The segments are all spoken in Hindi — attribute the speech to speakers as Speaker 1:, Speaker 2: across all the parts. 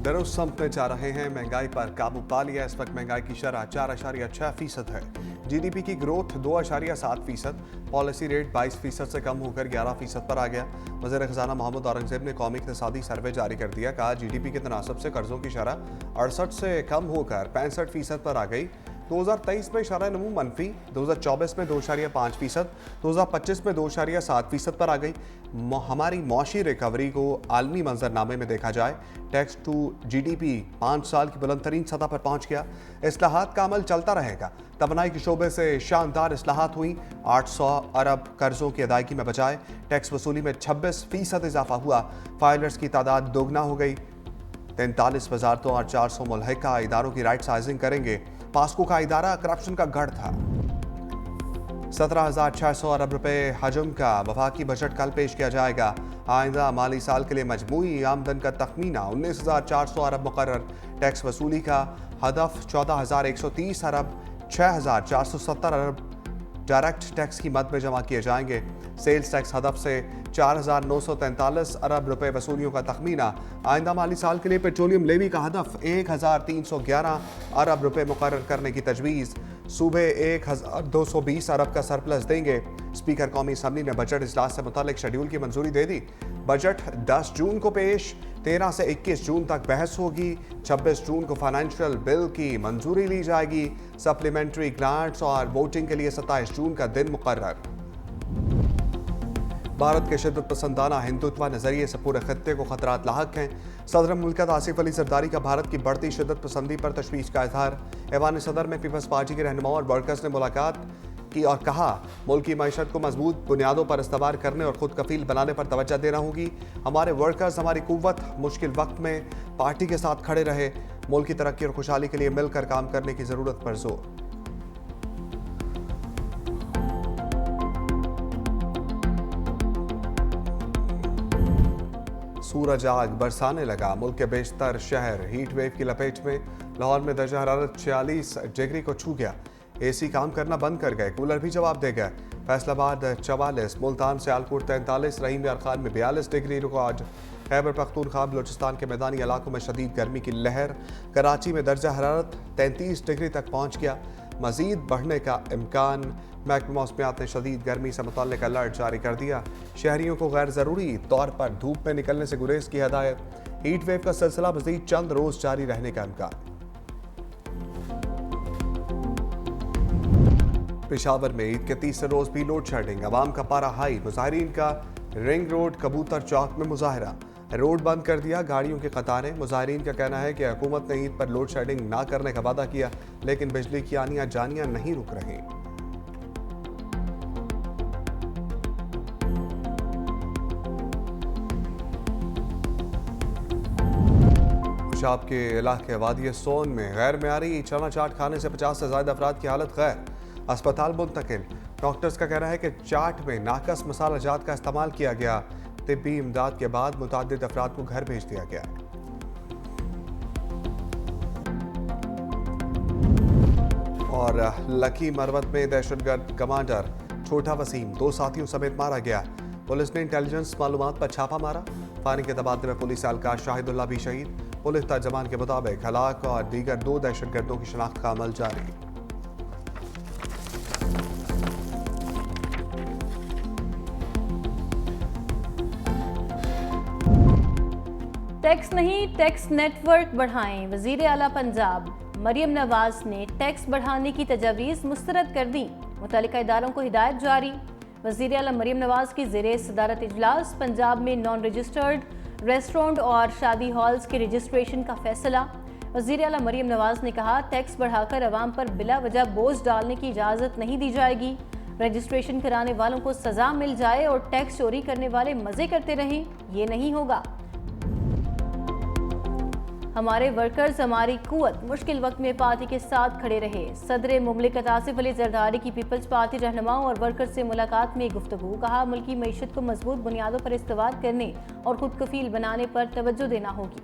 Speaker 1: दुरुस्त समत में जा रहे हैं। महंगाई पर काबू पा लिया। इस वक्त महंगाई की शरह 4.6% है। जीडीपी की ग्रोथ 2.7%। पॉलिसी रेट 22% से कम होकर 11% पर आ गया। वज़ीर ख़ज़ाना मोहम्मद औरंगज़ेब ने कौमी इक़्तिसादी सर्वे जारी कर दिया। कहा, जीडीपी के तनासब से कर्जों की शरह 68 से कम होकर 65% पर आ गई। 2023 में शरह नमू मनफी, 2024 में 2.5%, 2025 में 2.7% पर आ गई। हमारी मौशी रिकवरी को आलमी मंजरनामे में देखा जाए, टैक्स टू जीडीपी 5 साल की बुलंद तरीन सतह पर पहुंच गया। इस्लाहात का अमल चलता रहेगा। तवानाई के शोबे से शानदार इस्लाहात हुई। 800 अरब कर्जों की अदायगी में बचाए। टैक्स वसूली में 26% इजाफा हुआ। फाइलर्स की तादाद दोगुना हो गई। 43 वजारतों और 400 मुल्हिका इदारों की राइट साइजिंग करेंगे। पास्को का इदारा करप्शन का गढ़ था। 17,600 अरब रुपए हजम का वफाकी बजट कल पेश किया जाएगा। आइंदा माली साल के लिए मजमूई आमदन का तखमीना 19,400 अरब मुकर्रर। टैक्स वसूली का हदफ 14,130 अरब। 6,470 अरब डायरेक्ट टैक्स की मद में जमा किए जाएंगे। सेल्स टैक्स हदफ से 4,943 अरब रुपए वसूलियों का तखमीना। आइंदा माली साल के लिए पेट्रोलियम लेवी का हदफ 1,311 अरब रुपए मुकर्रर करने की तजवीज़। सूबे 1,220 अरब का सरप्लस देंगे। स्पीकर कौमी असम्बली ने बजट इजलास से मुतालिक शेड्यूल की मंजूरी दे दी। बजट 10 जून को पेश, 13 से 21 जून तक बहस होगी। 26 जून को फाइनेंशियल बिल की मंजूरी ली जाएगी। सप्लीमेंट्री ग्रांट्स और वोटिंग के लिए 27 जून का दिन मुकर्रर। भारत के शिद्दत पसंदाना हिंदुत्व नजरिए से पूरे खत्ते को खतरात लाहक हैं। सदर मुल्कत आसिफ अली जरदारी का भारत की बढ़ती शिद्दत पसंदी पर तशवीश का इजहार। ऐवान सदर में पीपल्स पार्टी के रहनुमाओं और वर्कर्स ने मुलाकात की और कहा, मुल्क की मईशत को मजबूत बुनियादों पर इस्तवार करने और खुद कफील बनाने पर तवज्जो देना होगी। हमारे वर्कर्स हमारी कुव्वत, मुश्किल वक्त में पार्टी के साथ खड़े रहे। मुल्क की तरक्की और खुशहाली के लिए मिलकर काम करने की जरूरत पर जोर। सूरज आग बरसाने लगा। मुल्क के बेशतर शहर हीट वेव की लपेट में। लाहौर में दर्जा हरारत 46 डिग्री को छू गया। एसी काम करना बंद कर गए, कूलर भी जवाब दे गए। फैसलाबाद 44, मुल्तान सियालकोट 43, रहीम यार खान में 42 डिग्री रिकॉर्ड। खैबर पख्तूनख्वा बलोचिस्तान के मैदानी इलाकों में शदीद गर्मी की लहर। कराची में दर्जा हरारत 33 डिग्री तक पहुँच गया। मजीद बढ़ने का इम्कान। महकमा मौसमियात ने शदीद गर्मी से मुताल्लिक अलर्ट जारी कर दिया। शहरियों को गैर ज़रूरी तौर पर धूप में निकलने से गुरेज की हदायत। हीट वेव का सिलसिला मजीद चंद रोज जारी रहने का इम्कान। पेशावर में ईद के तीसरे रोज भी लोड शेडिंग। अवाम का पारा हाई। मुजाहिरीन का रिंग रोड कबूतर चौक में मुजाहरा। रोड बंद कर दिया, गाड़ियों की कतारें। मुजाहिरीन का कहना है कि हुकूमत ने ईद पर लोड शेडिंग ना करने का वादा किया, लेकिन बिजली की आनियां जानियां नहीं रुक रही। पंजाब के इलाके वादी सोन में गैर मेयारी चना चाट खाने से 50 से ज्यादा अफराद की हालत गैर। अस्पताल मुंतकिल। डॉक्टर्स का कहना है कि चाट में नाकस मसाला जात का इस्तेमाल किया गया। तिब्बी इमदाद के बाद मुतादिद अफराद को घर भेज दिया गया। और लकी मरवत में दहशतगर्द कमांडर छोटा वसीम 2 साथियों समेत मारा गया। पुलिस ने इंटेलिजेंस मालूमात पर छापा मारा। फायरिंग के तबादले में पुलिस एहलकार शाहिदुल्लाह भी शहीद। पुलिस तर्जमान के मुताबिक हलाक और दीगर 2 दहशतगर्दों की शनाख्त का अमल जारी।
Speaker 2: टैक्स नहीं, टैक्स नेटवर्क बढ़ाएं। वजीर आला पंजाब मरियम नवाज ने टैक्स बढ़ाने की तजावीज़ मुस्तरद कर दी। मुतल्लिका इदारों को हिदायत जारी। वजीर आला मरियम नवाज की ज़ेरे सदारत इजलास पंजाब में नॉन रजिस्टर्ड रेस्टोरेंट और शादी हॉल्स के रजिस्ट्रेशन का फैसला। वज़ीर आला मरियम नवाज ने कहा, टैक्स बढ़ाकर अवाम पर बिला वजह बोझ डालने की इजाज़त नहीं दी जाएगी। रजिस्ट्रेशन कराने वालों को सज़ा मिल जाए और टैक्स चोरी करने वाले मज़े करते रहें, ये नहीं होगा। हमारे वर्कर्स हमारी कुव्वत, मुश्किल वक्त में पार्टी के साथ खड़े रहे। सदर मुमलिकत आसिफ अली जरदारी की पीपल्स पार्टी रहनुमाओं और वर्कर्स से मुलाकात में गुफ्तगू। कहा, मुल्की मईशत को मजबूत बुनियादों पर इस्तवार करने और खुद कफील बनाने पर तवज्जो देना होगी।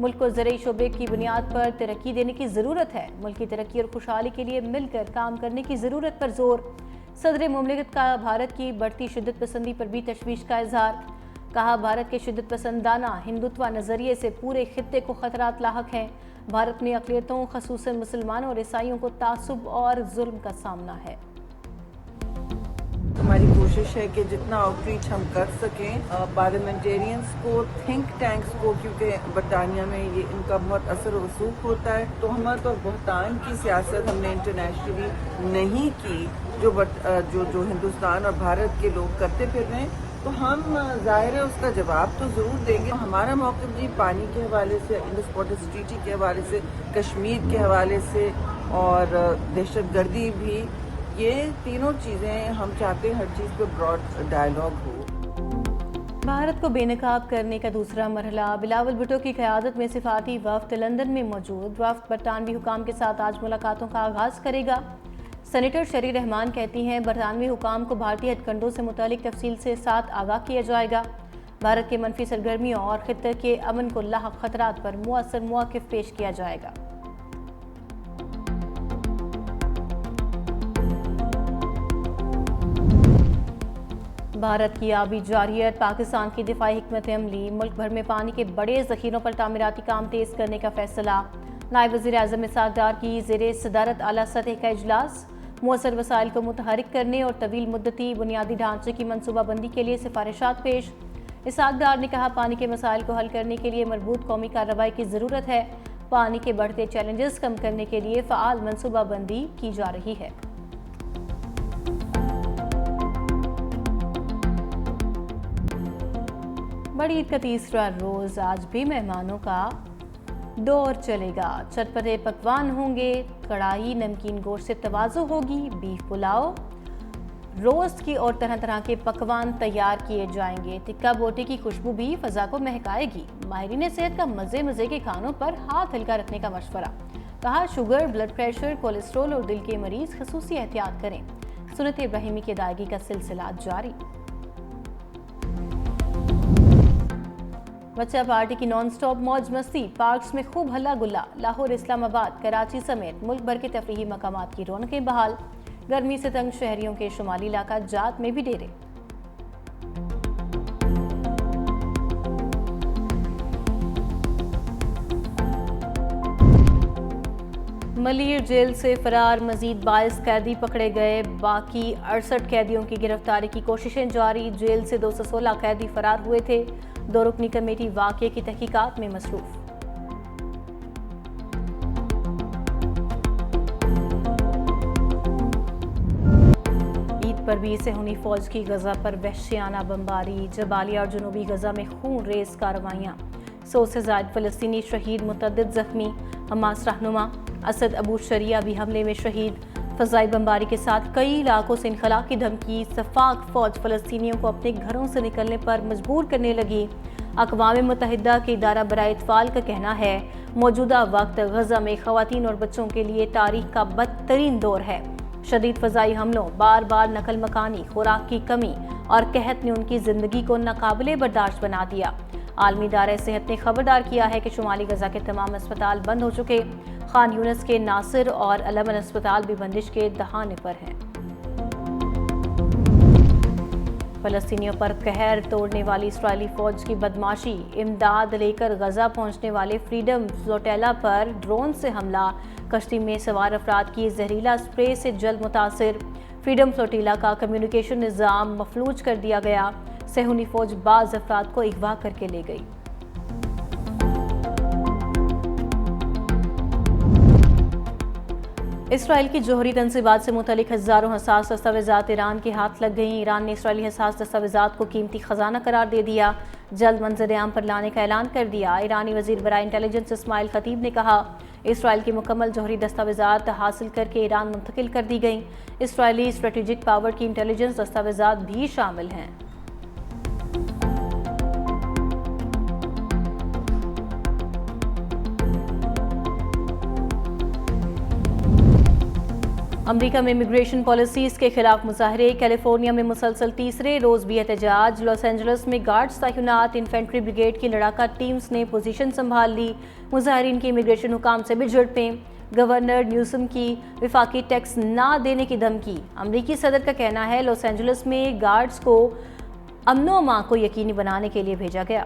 Speaker 2: मुल्क को ज़राई शोबे की बुनियाद पर तरक्की देने की ज़रूरत है। मुल्क की तरक्की और खुशहाली के लिए मिलकर काम करने की ज़रूरत पर जोर। सदर मुमलिकत का भारत की बढ़ती शिद्दत पसंदी पर भी तशवीश का इजहार। कहा, भारत के शिद्दत पसंदाना हिंदुत्व नजरिए से पूरे खित्ते को खतरात लाहक हैं। भारत में अक़लियतों ख़ुसूसन मुसलमानों और ईसाइयों को तासुब और जुल्म का सामना है।
Speaker 3: हमारी कोशिश है कि जितना आउटरीच हम कर सकें पार्लियामेंटेरियंस को, थिंक टैंक्स को, क्योंकि बरतानिया में ये इनका बहुत असर वसूख होता है। तो हमारे तो बहुतान की सियासत हमने इंटरनेशनली नहीं की जो हिंदुस्तान और भारत के लोग करते फिर रहे हैं। तो हम जाहिर है उसका जवाब तो ज़रूर देंगे। हमारा मौक़िफ़ जी पानी के हवाले से, इंडस वाटर ट्रीटी के हवाले से, कश्मीर के हवाले से और दहशतगर्दी भी, ये तीनों चीज़ें हम चाहते हैं हर चीज़ पे ब्रॉड डायलॉग हो।
Speaker 2: भारत को बेनकाब करने का दूसरा मरहला। बिलावल भुट्टो की क़यादत में सिफारती वफ़द लंदन में मौजूद। वफ़द बरतानवी हुकाम के साथ आज मुलाकातों का आगाज़ करेगा। सेनेटर शरी रहमान कहती हैं, बरतानवी हुकाम को भारतीय हथकंडों से मुतालिक तफसील से साथ आगाह किया जाएगा। भारत के मनफी सरगर्मियों और खित्ते के अमन को लाहक खतरात पर मुअस्सर मौक़िफ़ पेश किया जाएगा। भारत की आबी जारियत, पाकिस्तान की दिफाई हिकमत अमली, मुल्क भर में पानी के बड़े ज़ख़ीरों पर तामीराती काम तेज़ करने का फैसला। नायब वज़ीर आज़म इसहाक़ डार की ज़ेरे सदारत आला सतह का इजलास। मुअस्सर वसाइल को मुतहरिक करने और तवील मुद्दती बुनियादी ढांचे की मनसूबाबंदी के लिए सिफारिशात पेश। इसहाक़ डार ने कहा, पानी के मसाइल को हल करने के लिए मरबूत कौमी कार्रवाई की ज़रूरत है। पानी के बढ़ते चैलेंजेस कम करने के लिए फ़आल मनसूबाबंदी की जा रही है। बड़ी ईद का तीसरा रोज़ आज भी मेहमानों का दौर चलेगा। चटपटे पकवान होंगे, कढ़ाई नमकीन गोश्त से तवाज़ो होगी, बीफ पुलाव, रोस्ट की और तरह तरह के पकवान तैयार किए जाएंगे। टिक्का बोटी की खुशबू भी फ़ज़ा को महकाएगी। माहिरीन सेहत का मज़े मज़े के खानों पर हाथ हल्का रखने का मशवरा। कहा, शुगर, ब्लड प्रेशर, कोलेस्ट्रोल और दिल के मरीज़ ख़ुसूसी एहतियात करें। सुन्नत इब्राहिमी की अदायगी का सिलसिला जारी। बच्चा पार्टी की नॉन स्टॉप मौज मस्ती, पार्क्स में खूब हल्ला गुल्ला। लाहौर, इस्लामाबाद, कराची समेत मुल्क भर के तफरीही मकामात की रौनकें बहाल। गर्मी से तंग शहरियों के शुमाली इलाका जात में भी डेरे। मलीर जेल से फरार मजीद 22 कैदी पकड़े गए। बाकी 68 कैदियों की गिरफ्तारी की कोशिशें जारी। जेल से 216 कैदी फरार हुए थे। 2 रुकनी कमेटी वाक़े की तहकीकात में मसरूफ। ईद पर भी सेहूनी फौज की गजा पर वहशियाना बमबारी। जबालिया और जनूबी गजा में खून रेज कार्रवाइयाँ। 100 से ज़ायद फ़लस्तीनी शहीद, मुतअद्दिद ज़ख्मी। हमास रहनुमा असद अबू शरिया भी हमले में शहीद। फ़ज़ाई बमबारी के साथ कई इलाकों से इनखला की धमकी। सफ़ाक फ़ौज फ़लस्तीनियों को अपने घरों से निकलने पर मजबूर करने लगी। अक़वाम मुत्तहिदा के इदारा बराए इत्फ़ाल का कहना है, मौजूदा वक्त गज़ा में ख़वातीन और बच्चों के लिए तारीख़ का बदतरीन दौर है। शदीद फ़ज़ाई हमलों, बार बार नकल मकानी, खुराक की कमी और कहत ने उनकी ज़िंदगी को नाकाबिले बर्दाश्त बना दिया। आलमी इदारे सेहत ने खबरदार किया है कि शुमाली गजा के तमाम अस्पताल बंद हो चुके। खान यूनिस के नासिर और अलमन अस्पताल भी बंदिश के दहाने पर हैं। फ़लस्तीनियों पर कहर तोड़ने वाली इस्राएली फ़ौज की बदमाशी। इमदाद लेकर गजा पहुंचने वाले फ्रीडम फ्लोटेला पर ड्रोन से हमला। कश्ती में सवार अफराद की जहरीला स्प्रे से जल्द मुतासिर। फ्रीडम फ्लोटेला का कम्युनिकेशन निज़ाम मफलूज कर दिया गया। सेहूनी फ़ौज बाज़ अफराद को अगवा करके ले गई। इसराइल की जोहरी तनसीबात से मुतलिक हज़ारों हसास दस्तावेज़ात ईरान के हाथ लग गईं। ईरान ने इसराइली हसास दस्तावेज़ात को कीमती ख़जाना करार दे दिया। जल्द मंजर आम पर लाने का ऐलान कर दिया। ईरानी वज़ीर बराए इंटेलिजेंस इस्माइल खतीब ने कहा, इसराइल की मुकम्मल जोहरी दस्तावेज़ात हासिल करके ईरान मुंतकिल कर दी गई। इसराइली स्ट्रेटेजिक पावर की इंटेलिजेंस दस्तावेज़ात भी शामिल हैं। अमेरिका में इमिग्रेशन पॉलिसीज़ के खिलाफ मुजाहरे। कैलिफोर्निया में मुसलसल तीसरे रोज़ भी एहतजाज। लॉस एंजल्स में गार्ड्स तैनात इन्फेंट्री ब्रिगेड की लड़ाका टीम्स ने पोजीशन संभाल ली। मुजाहरीन की इमिग्रेशन हुकाम से भी झड़पें। गवर्नर न्यूसम की विफाकी टैक्स ना देने की धमकी। अमरीकी सदर का कहना है, लॉस एंजल्स में गार्ड्स को अमनो माह को यकीनी बनाने के लिए भेजा गया।